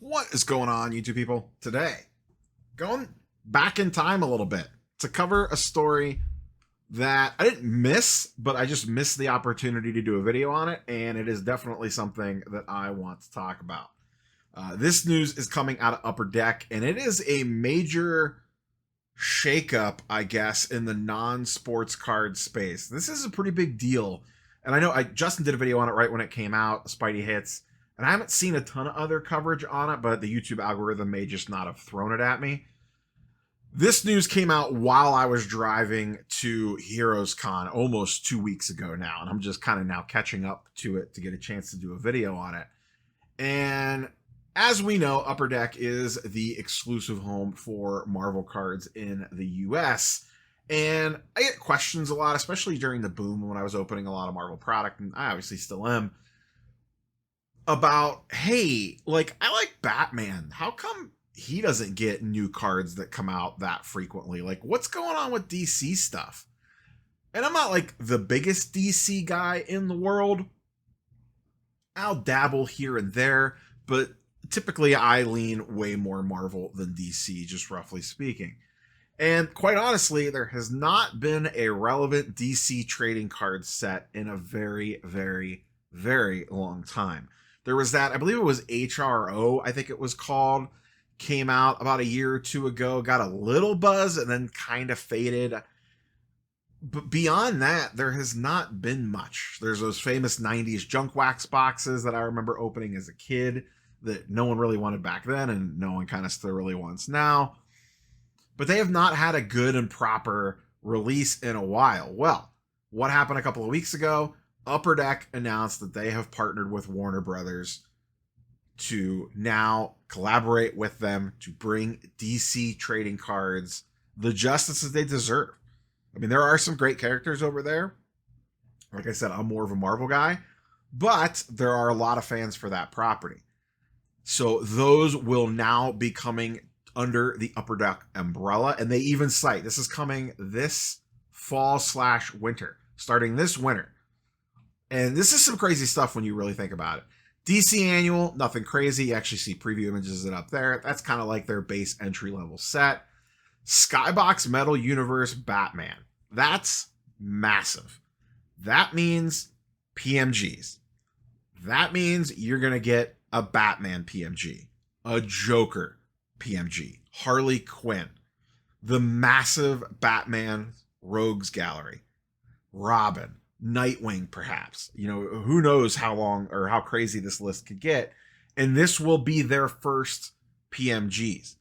What is going on, YouTube people? Today, going back in time a little bit to cover a story that I didn't miss, but I just missed the opportunity to do a video on it, and it is definitely something that I want to talk about. This news is coming out of Upper Deck, and it is a major shakeup, I guess, in the non-sports card space. This is a pretty big deal, and I know Justin did a video on it right when it came out, Spidey Hits, and I haven't seen a ton of other coverage on it, but the YouTube algorithm may just not have thrown it at me. This news came out while I was driving to Heroes Con almost 2 weeks ago now, and I'm just kind of now catching up to it to get a chance to do a video on it. And as we know, Upper Deck is the exclusive home for Marvel cards in the US. And I get questions a lot, especially during the boom when I was opening a lot of Marvel product, and I obviously still am, about, hey, like, I like Batman. How come he doesn't get new cards that come out that frequently? Like, what's going on with DC stuff? And I'm not like the biggest DC guy in the world. I'll dabble here and there, but typically I lean way more Marvel than DC, just roughly speaking. And quite honestly, there has not been a relevant DC trading card set in a very, very, very long time. There was that, I believe it was HRO, I think it was called, came out about a year or two ago, got a little buzz, and then kind of faded. But beyond that, there has not been much. There's those famous 90s junk wax boxes that I remember opening as a kid that no one really wanted back then, and no one kind of still really wants now. But they have not had a good and proper release in a while. Well, what happened a couple of weeks ago? Upper Deck announced that they have partnered with Warner Brothers to now collaborate with them to bring DC trading cards the justice that they deserve. I mean, there are some great characters over there. Like I said, I'm more of a Marvel guy, but there are a lot of fans for that property. So those will now be coming under the Upper Deck umbrella, and they even cite this is coming this fall/winter, starting this winter. And this is some crazy stuff when you really think about it. DC Annual, nothing crazy. You actually see preview images of it up there. That's kind of like their base entry-level set. Skybox Metal Universe Batman. That's massive. That means PMGs. That means you're going to get a Batman PMG, a Joker PMG, Harley Quinn, the massive Batman Rogues Gallery, Robin, Nightwing, perhaps. You know, who knows how long or how crazy this list could get. And this will be their first PMGs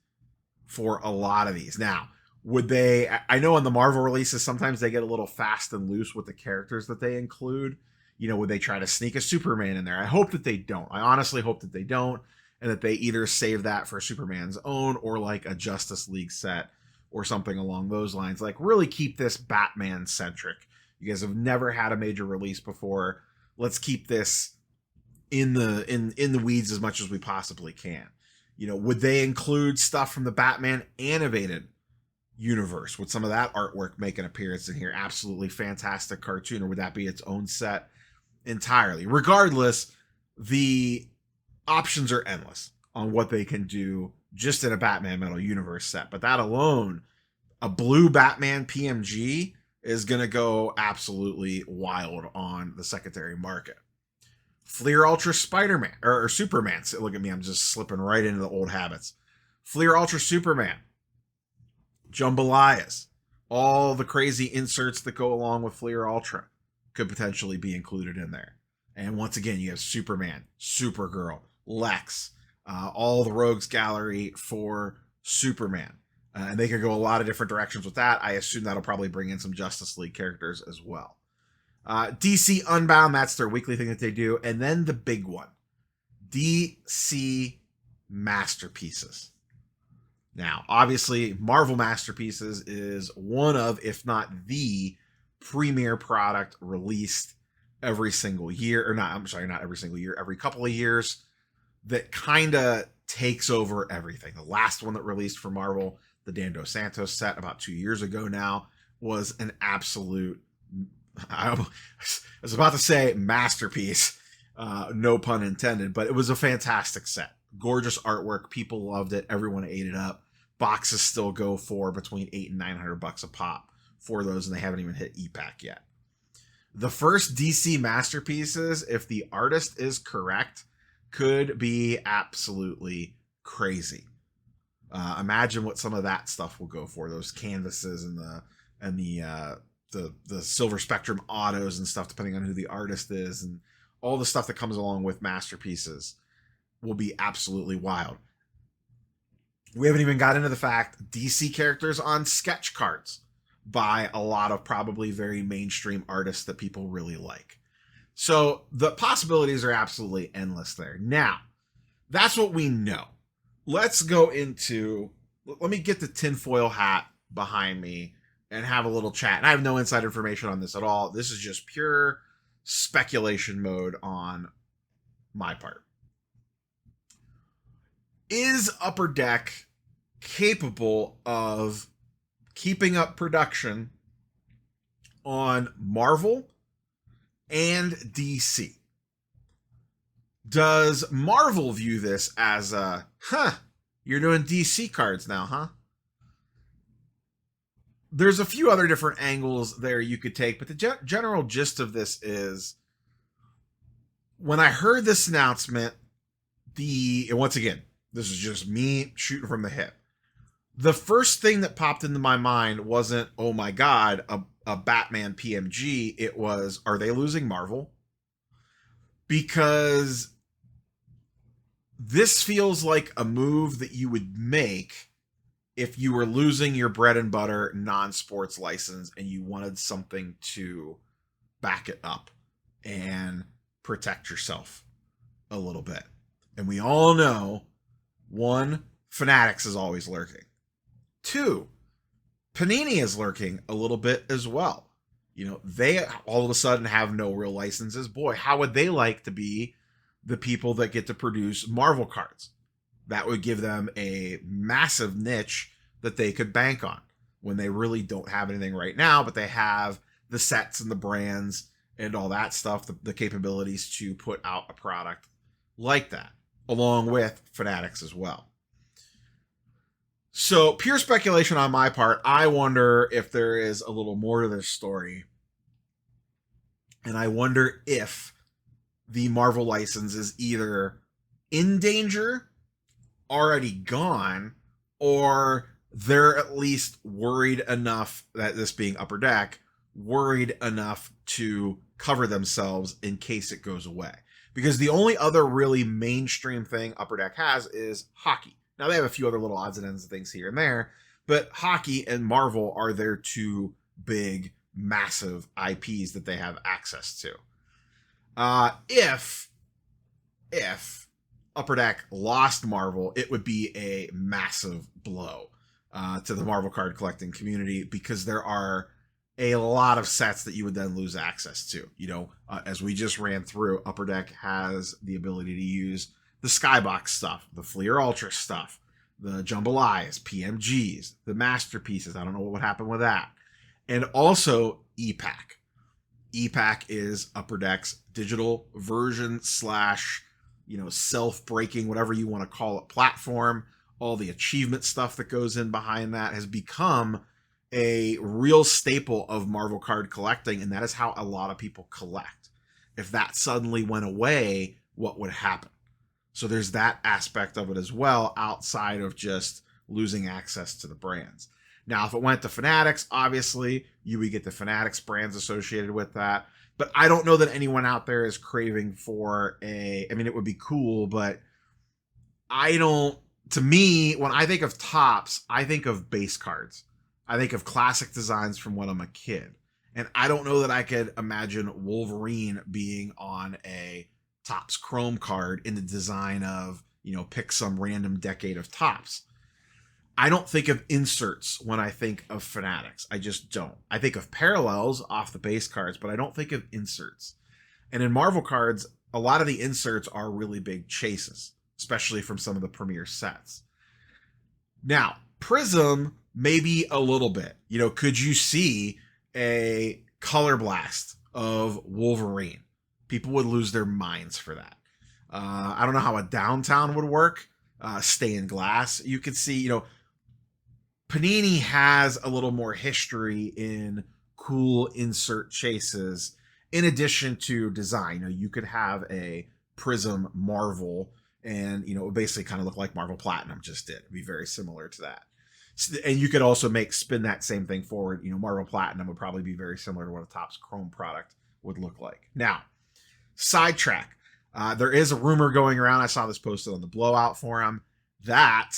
for a lot of these. Now, would they, I know in the Marvel releases, sometimes they get a little fast and loose with the characters that they include. You know, would they try to sneak a Superman in there? I hope that they don't. I honestly hope that they don't, and that they either save that for Superman's own or like a Justice League set or something along those lines. Like, really keep this Batman centric. You guys have never had a major release before. Let's keep this in the weeds as much as we possibly can. You know, would they include stuff from the Batman animated universe? Would some of that artwork make an appearance in here? Absolutely fantastic cartoon, or would that be its own set entirely? Regardless, the options are endless on what they can do just in a Batman Metal Universe set. But that alone, a blue Batman PMG is going to go absolutely wild on the secondary market. Fleer Ultra Spider-Man, or Superman. Look at me, I'm just slipping right into the old habits. Fleer Ultra Superman, Jambalayas, all the crazy inserts that go along with Fleer Ultra could potentially be included in there. And once again, you have Superman, Supergirl, Lex, all the Rogues Gallery for Superman. And they could go a lot of different directions with that. I assume that'll probably bring in some Justice League characters as well. DC Unbound, that's their weekly thing that they do. And then the big one, DC Masterpieces. Now, obviously, Marvel Masterpieces is one of, if not the premier product released every single year, or not, I'm sorry, not every single year, every couple of years, that kind of takes over everything. The last one that released for Marvel, the Dan Dos Santos set about 2 years ago now, was an absolute, I was about to say masterpiece, no pun intended, but it was a fantastic set. gorgeous artwork. People loved it. Everyone ate it up. Boxes still go for between $800 and $900 a pop for those, and they haven't even hit e-pack yet. The first DC masterpieces, if the artist is correct, could be absolutely crazy. Imagine what some of that stuff will go for. Those canvases and the Silver Spectrum autos and stuff, depending on who the artist is, and all the stuff that comes along with masterpieces will be absolutely wild. We haven't even got into the fact DC characters on sketch cards by a lot of probably very mainstream artists that people really like. So the possibilities are absolutely endless there. Now, that's what we know. Let's go into, let me get the tinfoil hat behind me and have a little chat. And I have no inside information on this at all. This is just pure speculation mode on my part. Is Upper Deck capable of keeping up production on Marvel and DC? Does Marvel view this as a, you're doing DC cards now, huh? There's a few other different angles there you could take, but the general gist of this is, when I heard this announcement, and once again, this is just me shooting from the hip, the first thing that popped into my mind wasn't, oh my God, a Batman PMG. It was, are they losing Marvel? Because this feels like a move that you would make if you were losing your bread and butter non-sports license and you wanted something to back it up and protect yourself a little bit. And we all know, one, Fanatics is always lurking. Two, Panini is lurking a little bit as well. You know, they all of a sudden have no real licenses. Boy, how would they like to be the people that get to produce Marvel cards? That would give them a massive niche that they could bank on when they really don't have anything right now, but they have the sets and the brands and all that stuff, the capabilities to put out a product like that, along with Fanatics as well. So, pure speculation on my part. I wonder if there is a little more to this story. And I wonder if the Marvel license is either in danger, already gone, or they're at least worried enough, that this being Upper Deck, worried enough to cover themselves in case it goes away. Because the only other really mainstream thing Upper Deck has is hockey. Now, they have a few other little odds and ends of things here and there, but hockey and Marvel are their two big, massive IPs that they have access to. If Upper Deck lost Marvel, it would be a massive blow to the Marvel card collecting community, because there are a lot of sets that you would then lose access to. You know, as we just ran through, Upper Deck has the ability to use the Skybox stuff, the Fleer Ultra stuff, the Jambalayas, PMGs, the Masterpieces. I don't know what would happen with that. And also e-pack. E-pack is Upper Deck's digital version / self-breaking, whatever you want to call it, platform. All the achievement stuff that goes in behind that has become a real staple of Marvel card collecting, and that is how a lot of people collect. If that suddenly went away, what would happen? So there's that aspect of it as well, outside of just losing access to the brands. Now, if it went to Fanatics, obviously, you would get the Fanatics brands associated with that. But I don't know that anyone out there is craving for it would be cool, but to me, when I think of tops, I think of base cards. I think of classic designs from when I'm a kid. And I don't know that I could imagine Wolverine being on a Topps Chrome card in the design of, pick some random decade of Topps. I don't think of inserts when I think of Fanatics. I just don't. I think of parallels off the base cards, but I don't think of inserts. And in Marvel cards, a lot of the inserts are really big chases, especially from some of the premier sets. Now, Prism, maybe a little bit. Could you see a color blast of Wolverine? People would lose their minds for that. I don't know how a downtown would work. Stained glass. You could see, you know, Panini has a little more history in cool insert chases in addition to design. You know, you could have a Prism Marvel and, you know, it basically kind of look like Marvel Platinum just did. It'd be very similar to that. And you could also spin that same thing forward. You know, Marvel Platinum would probably be very similar to what a Topps Chrome product would look like. Now, sidetrack. There is a rumor going around. I saw this posted on the Blowout forum that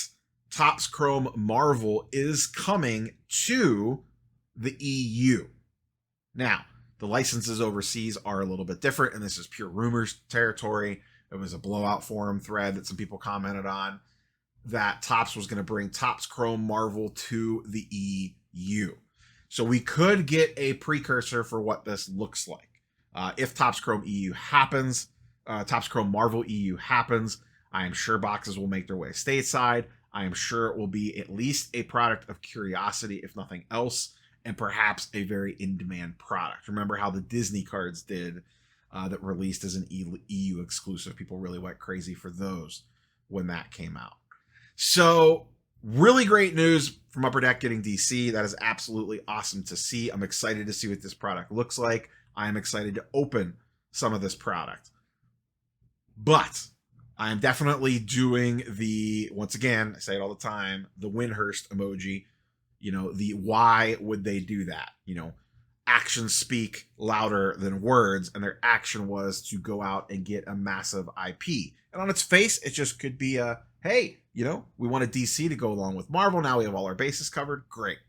Topps Chrome Marvel is coming to the EU. Now, the licenses overseas are a little bit different, and this is pure rumors territory. It was a Blowout forum thread that some people commented on that Topps was going to bring Topps Chrome Marvel to the EU. So we could get a precursor for what this looks like. If Topps Chrome EU happens, Topps Chrome Marvel EU happens, I am sure boxes will make their way stateside. I am sure it will be at least a product of curiosity, if nothing else, and perhaps a very in-demand product. Remember how the Disney cards did that released as an EU exclusive. People really went crazy for those when that came out. So really great news from Upper Deck getting DC. That is absolutely awesome to see. I'm excited to see what this product looks like. I am excited to open some of this product. But I am definitely doing the, once again, I say it all the time, the Winhurst emoji. You know, the why would they do that? You know, actions speak louder than words, and their action was to go out and get a massive IP. And on its face, it just could be a, hey, you know, we want a DC to go along with Marvel. Now we have all our bases covered. Great.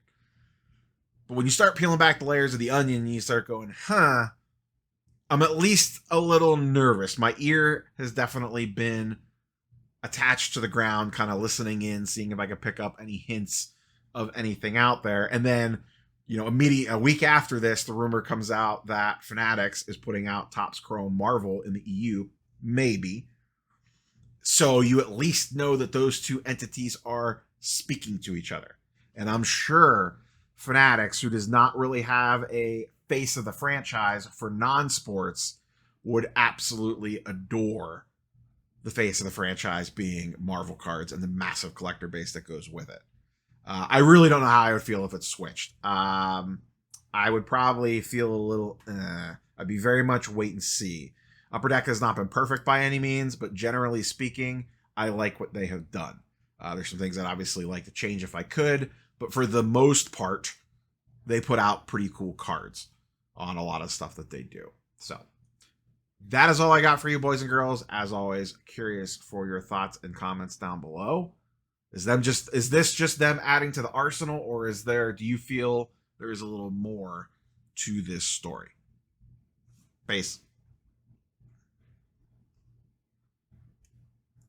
But when you start peeling back the layers of the onion, you start going, I'm at least a little nervous. My ear has definitely been attached to the ground, kind of listening in, seeing if I can pick up any hints of anything out there. And then, you know, a week after this, the rumor comes out that Fanatics is putting out Topps Chrome Marvel in the EU. Maybe. So you at least know that those two entities are speaking to each other. And I'm sure Fanatics, who does not really have a face of the franchise for non-sports, would absolutely adore the face of the franchise being Marvel cards and the massive collector base that goes with it. I really don't know how I would feel if it switched. I would probably feel a little, I'd be very much wait and see. Upper Deck has not been perfect by any means, but generally speaking, I like what they have done. There's some things I'd obviously like to change if I could, but for the most part, they put out pretty cool cards on a lot of stuff that they do. So that is all I got for you, boys and girls. As always, curious for your thoughts and comments down below. Is this just them adding to the arsenal, or do you feel there is a little more to this story? Peace.